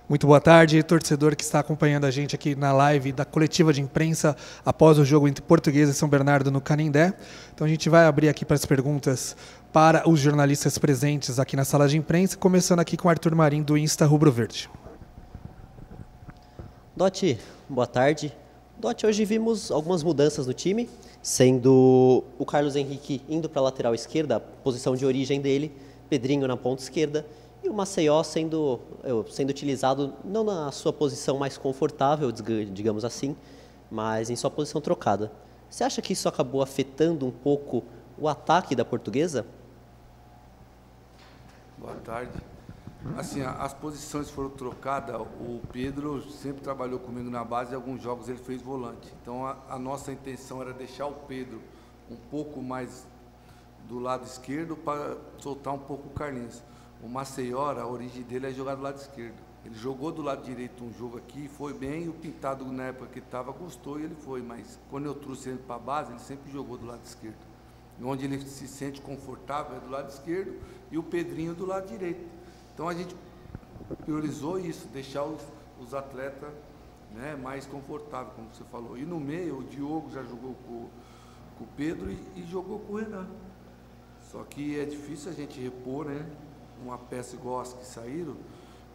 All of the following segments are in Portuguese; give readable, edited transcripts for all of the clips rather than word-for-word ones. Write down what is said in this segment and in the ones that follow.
Muito boa tarde, torcedor que está acompanhando a gente aqui na live da coletiva de imprensa após o jogo entre Portuguesa e São Bernardo no Canindé. Então a gente vai abrir aqui para as perguntas para os jornalistas presentes aqui na sala de imprensa, começando aqui com o Arthur Marim do Insta Rubro Verde. Dotti, boa tarde. Dotti, hoje vimos algumas mudanças no time, sendo o Carlos Henrique indo para a lateral esquerda, a posição de origem dele, Pedrinho na ponta esquerda, e o Maceió sendo utilizado não na sua posição mais confortável, digamos assim, mas em sua posição trocada. Você acha que isso acabou afetando um pouco o ataque da Portuguesa? Boa tarde. Assim, as posições foram trocadas. O Pedro sempre trabalhou comigo na base e alguns jogos ele fez volante. Então a nossa intenção era deixar o Pedro um pouco mais do lado esquerdo para soltar um pouco o Carlinhos. O Maceió, a origem dele é jogar do lado esquerdo. Ele jogou do lado direito um jogo aqui, foi bem, e o Pintado na época que estava gostou e ele foi, mas quando eu trouxe ele para a base, ele sempre jogou do lado esquerdo. Onde ele se sente confortável é do lado esquerdo e o Pedrinho do lado direito. Então a gente priorizou isso, deixar os atletas, né, mais confortáveis, como você falou. E no meio, o Diogo já jogou com o Pedro e jogou com o Renan. Só que é difícil a gente repor, né? Uma peça igual as que saíram,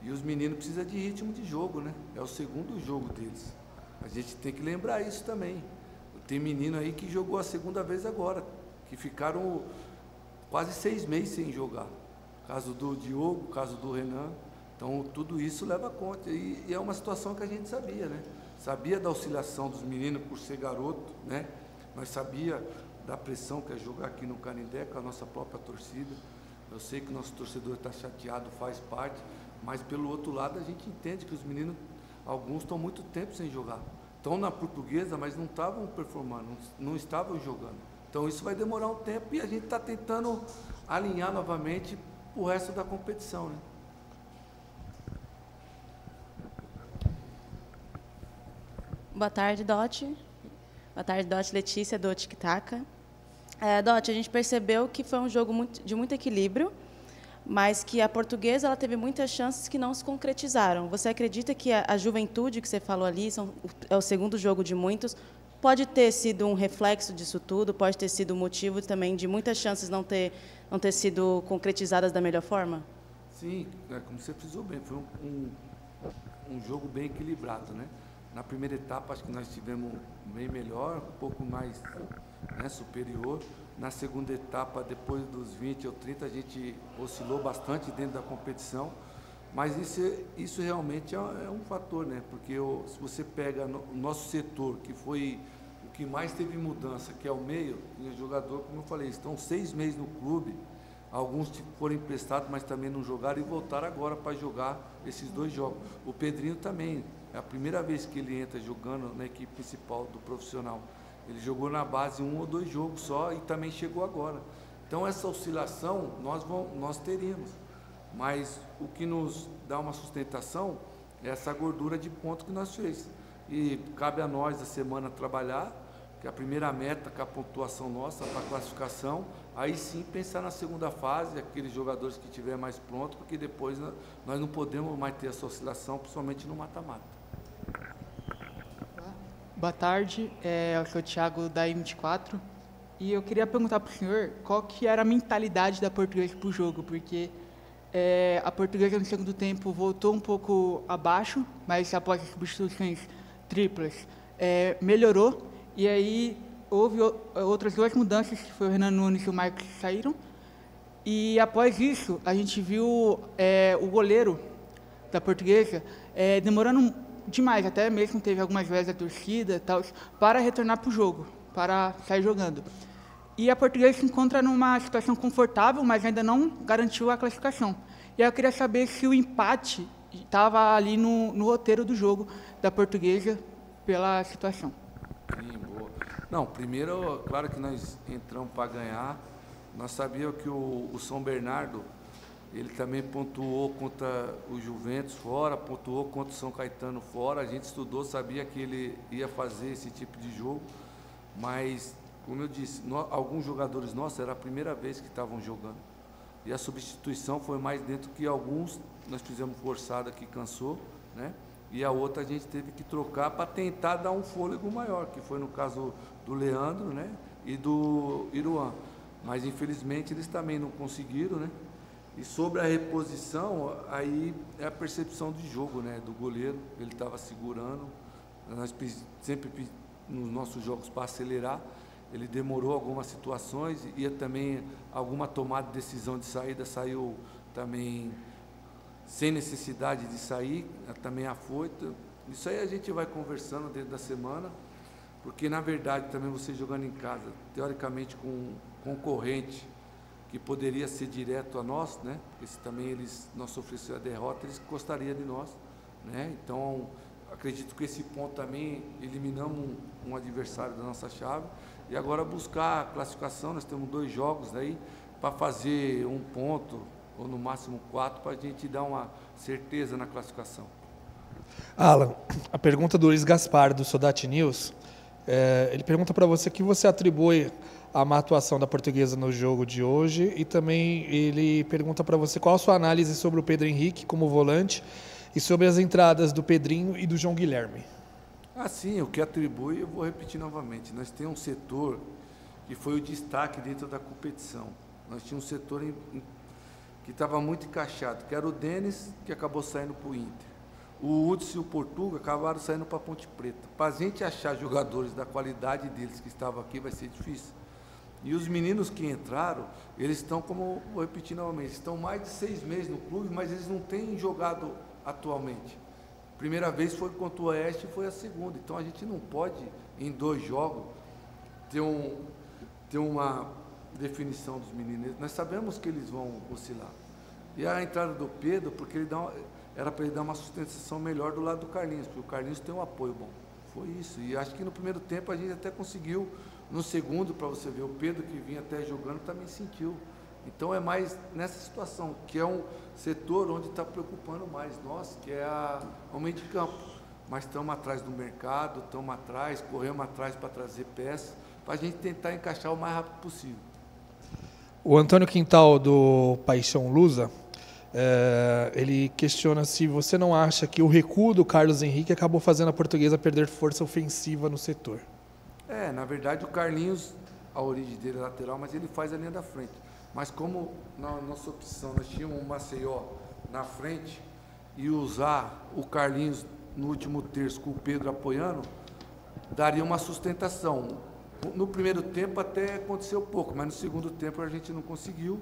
e os meninos precisam de ritmo de jogo, né? É o segundo jogo deles. A gente tem que lembrar isso também. Tem menino aí que jogou a segunda vez agora, que ficaram quase 6 meses sem jogar. Caso do Diogo, caso do Renan. Então, tudo isso leva conta. E é uma situação que a gente sabia, né? Sabia da oscilação dos meninos por ser garoto, né? Nós sabia da pressão que é jogar aqui no Canindé com a nossa própria torcida. Eu sei que o nosso torcedor está chateado, faz parte, mas pelo outro lado a gente entende que os meninos, alguns estão muito tempo sem jogar. Estão na Portuguesa, mas não estavam performando, não estavam jogando. Então isso vai demorar um tempo e a gente está tentando alinhar novamente o resto da competição, né? Boa tarde, Dotti. Boa tarde, Dotti. Letícia, do Tic Tac. Dotti, a gente percebeu que foi um jogo de muito equilíbrio, mas que a Portuguesa ela teve muitas chances que não se concretizaram. Você acredita que a juventude que você falou ali é o segundo jogo de muitos? Pode ter sido um reflexo disso tudo? Pode ter sido um motivo também de muitas chances não ter sido concretizadas da melhor forma? Sim, como você frisou bem, foi um jogo bem equilibrado, né? Na primeira etapa, acho que nós tivemos bem melhor, um pouco mais, né, superior. Na segunda etapa, depois dos 20 ou 30, a gente oscilou bastante dentro da competição. Mas isso realmente é um fator, né? Porque se você pega o nosso setor, que foi o que mais teve mudança, que é o meio, e o jogador, como eu falei, estão 6 meses no clube. Alguns foram emprestados, mas também não jogaram e voltaram agora para jogar esses 2 jogos. O Pedrinho também, é a primeira vez que ele entra jogando na equipe principal do profissional. Ele jogou na base 1 ou 2 jogos só e também chegou agora. Então essa oscilação nós teríamos. Mas o que nos dá uma sustentação é essa gordura de ponto que nós fez. E cabe a nós, a semana, trabalhar, que a primeira meta, com a pontuação nossa, para a classificação, aí sim pensar na segunda fase, aqueles jogadores que estiver mais pronto, porque depois nós não podemos mais ter essa oscilação, principalmente no mata-mata. Boa tarde, eu sou o Thiago da M24 e eu queria perguntar para o senhor qual que era a mentalidade da Portuguesa para o jogo, porque a Portuguesa no segundo tempo voltou um pouco abaixo, mas após as substituições triplas melhorou, e aí houve outras 2 mudanças, que foi o Renan Nunes e o Marcos que saíram, e após isso a gente viu o goleiro da Portuguesa demorando demais, até mesmo teve algumas vezes a torcida e tal, para retornar para o jogo, para sair jogando. E a Portuguesa se encontra numa situação confortável, mas ainda não garantiu a classificação. E aí eu queria saber se o empate estava ali no roteiro do jogo da Portuguesa pela situação. Sim, boa. Não, primeiro, claro que nós entramos para ganhar. Nós sabíamos que o São Bernardo, ele também pontuou contra o Juventus fora, pontuou contra o São Caetano fora. A gente estudou, sabia que ele ia fazer esse tipo de jogo, mas, como eu disse, alguns jogadores nossos era a primeira vez que estavam jogando. E a substituição foi mais dentro que alguns, nós fizemos forçada que cansou, né? E a outra a gente teve que trocar para tentar dar um fôlego maior, que foi no caso do Leandro, né? E do Iruan. Mas infelizmente eles também não conseguiram, né? E sobre a reposição, aí é a percepção de jogo, né? Do goleiro, ele estava segurando, nós sempre nos nossos jogos para acelerar, ele demorou algumas situações, e também alguma tomada de decisão de saída, saiu também sem necessidade de sair, também afoito. Isso aí a gente vai conversando dentro da semana, porque na verdade também você jogando em casa, teoricamente com um concorrente que poderia ser direto a nós, né? Porque se também nós sofressemos a derrota, eles gostariam de nós, né? Então, acredito que esse ponto também eliminamos um adversário da nossa chave, e agora buscar a classificação. Nós temos 2 jogos aí para fazer 1 ponto, ou no máximo 4, para a gente dar uma certeza na classificação. Alan, a pergunta do Luiz Gaspar, do Sodat News, ele pergunta para você o que você atribui à má atuação da Portuguesa no jogo de hoje, e também ele pergunta para você qual a sua análise sobre o Pedro Henrique como volante e sobre as entradas do Pedrinho e do João Guilherme. Sim, o que atribui, eu vou repetir novamente, nós temos um setor que foi o destaque dentro da competição. Nós tínhamos um setor que estava muito encaixado, que era o Denis, que acabou saindo para o Inter. O Hudson e o Portuga acabaram saindo para a Ponte Preta. Para a gente achar jogadores da qualidade deles que estavam aqui, vai ser difícil. E os meninos que entraram, eles estão, como vou repetir novamente, estão mais de 6 meses no clube, mas eles não têm jogado atualmente. Primeira vez foi contra o Oeste e foi a segunda. Então a gente não pode, em 2 jogos, ter uma definição dos meninos. Nós sabemos que eles vão oscilar. E a entrada do Pedro, porque era para ele dar uma sustentação melhor do lado do Carlinhos, porque o Carlinhos tem um apoio bom. Foi isso. E acho que no primeiro tempo a gente até conseguiu. No segundo, para você ver, o Pedro, que vinha até jogando, também sentiu. Então é mais nessa situação, que é um setor onde está preocupando mais nós, que é o meio de campo. Mas estamos atrás do mercado, corremos atrás para trazer peças, para a gente tentar encaixar o mais rápido possível. O Antônio Quintal, do Paixão Lusa, ele questiona se você não acha que o recuo do Carlos Henrique acabou fazendo a Portuguesa perder força ofensiva no setor. Na verdade, o Carlinhos, a origem dele é lateral, mas ele faz a linha da frente. Mas como na nossa opção nós tínhamos o Maceió na frente, e usar o Carlinhos no último terço com o Pedro apoiando, daria uma sustentação. No primeiro tempo até aconteceu pouco, mas no segundo tempo a gente não conseguiu,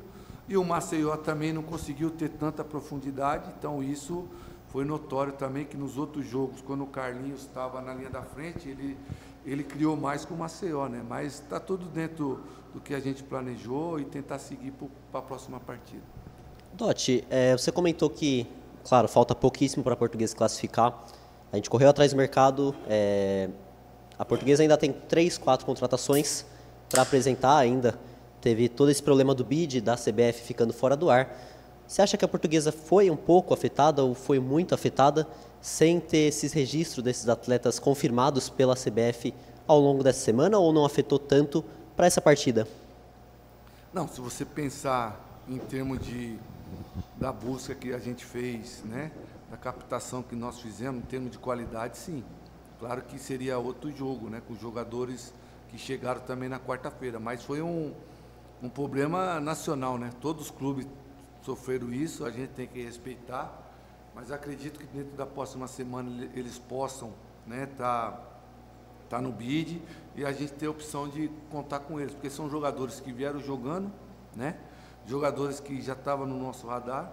e o Maceió também não conseguiu ter tanta profundidade. Então isso foi notório também, que nos outros jogos, quando o Carlinhos estava na linha da frente, ele criou mais com o Maceió, né? Mas está tudo dentro do que a gente planejou e tentar seguir para a próxima partida. Dotti, você comentou que, claro, falta pouquíssimo para a Portuguesa classificar. A gente correu atrás do mercado. A Portuguesa ainda tem 3, 4 contratações para apresentar ainda. Teve todo esse problema do BID, da CBF ficando fora do ar. Você acha que a Portuguesa foi um pouco afetada ou foi muito afetada sem ter esses registros desses atletas confirmados pela CBF ao longo dessa semana, ou não afetou tanto para essa partida? Não, se você pensar em termos da busca que a gente fez, né, da captação que nós fizemos, em termos de qualidade, sim. Claro que seria outro jogo, né, com jogadores que chegaram também na quarta-feira, mas foi um problema nacional, né? Todos os clubes sofreram isso, a gente tem que respeitar, mas acredito que dentro da próxima semana eles possam, né, tá no BID, e a gente ter a opção de contar com eles, porque são jogadores que vieram jogando, né? Jogadores que já estavam no nosso radar,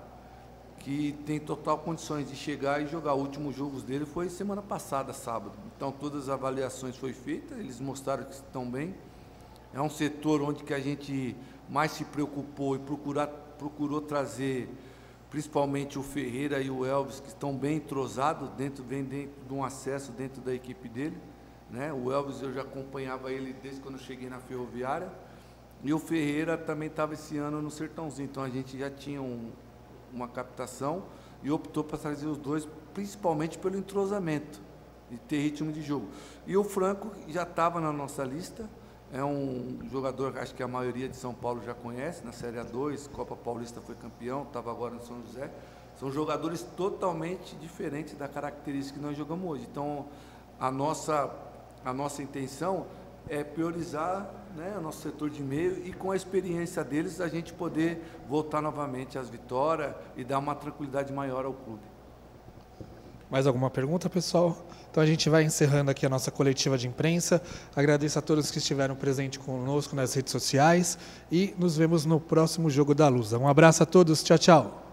que tem total condições de chegar e jogar. O último jogo dele foi semana passada, sábado. Então todas as avaliações foram feitas, eles mostraram que estão bem. É um setor onde que a gente mais se preocupou e procurou trazer principalmente o Ferreira e o Elvis, que estão bem entrosados, vem dentro de um acesso dentro da equipe dele, né? O Elvis, eu já acompanhava ele desde quando eu cheguei na Ferroviária, e o Ferreira também estava esse ano no Sertãozinho, então a gente já tinha uma captação e optou para trazer os dois, principalmente pelo entrosamento e ter ritmo de jogo. E o Franco já estava na nossa lista, é um jogador, acho que a maioria de São Paulo já conhece, na Série A2, Copa Paulista foi campeão, estava agora no São José. São jogadores totalmente diferentes da característica que nós jogamos hoje. Então, a nossa intenção é priorizar, né, o nosso setor de meio e com a experiência deles a gente poder voltar novamente às vitórias e dar uma tranquilidade maior ao clube. Mais alguma pergunta, pessoal? Então a gente vai encerrando aqui a nossa coletiva de imprensa. Agradeço a todos que estiveram presentes conosco nas redes sociais e nos vemos no próximo Jogo da Lusa. Um abraço a todos, tchau, tchau.